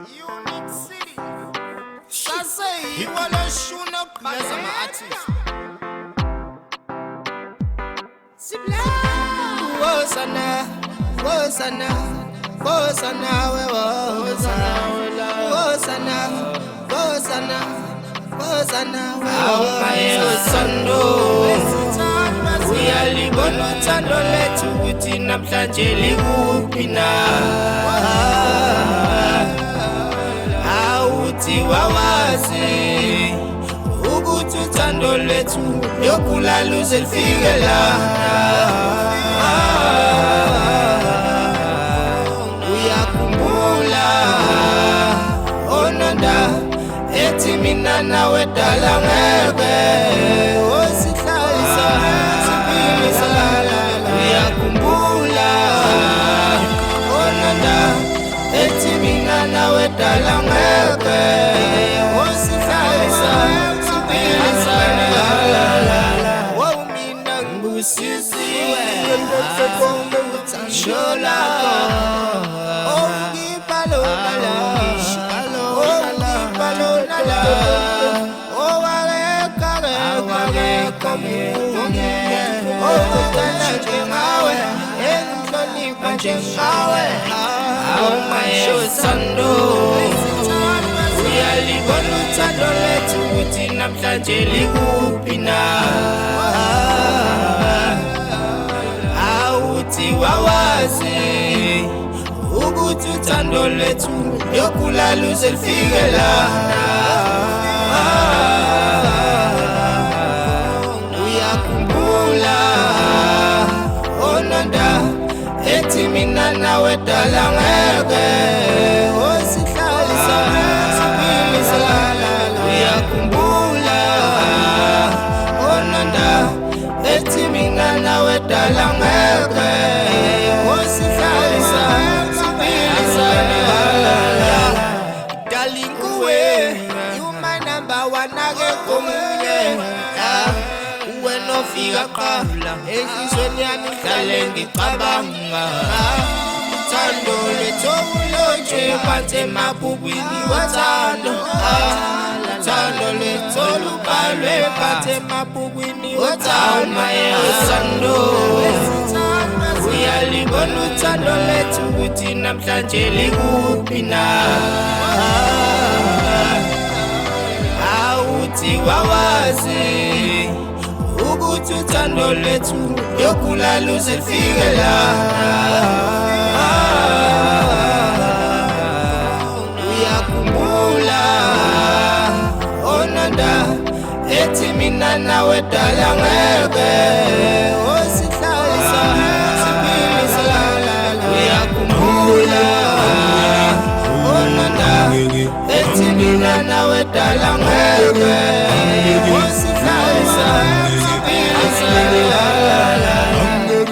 Unique City. Sasa hii wala shuna plaza maartist. Wosana, wosana, wosana, wosana, wosana, wosana, wosana, wosana. Uyalibona uthando lethu ukuthi namhlanje likuphi awuthi wawazi ukuthi uthando lethu yokulala uze lifike la uyakhumbula onanda ethi mina nawe dala ngeke osihlalisa uyakhumbula onanda ethi mina nawe dala ngeke osihlalisa wawumina ngibusisiwe shola uyalibona uthando lethu ukuthi namhlanje likuphi awuthi wawazi ukuthi uthando lethu yokulala uze lifike la uyakhumbula onanda ethi mina nawe dala ngeke osihlalisa siphilisa uyakhumbula onanda ethi mina nawe dala ngeke osihlalisa siphilisa darling kuwe you my number one akekho munye nofika qala enhlizweni yami ngihlale ngicabanga uthando lethu ulonje phansi emabhukwini wathando uthando lethu lubhalwe phansi emabhukwini wathando uyalibona uthando lethu ukuthi namhlanje likuphi awuthi wawazi ukuthi uthando lethu yokulala uze lifike la uyakhumbula onanda ethi mina nawe dala ngeke osihlalisa siphilisa uyakhumbula onanda ethi mina nawe dala ngeke osihlalisa angege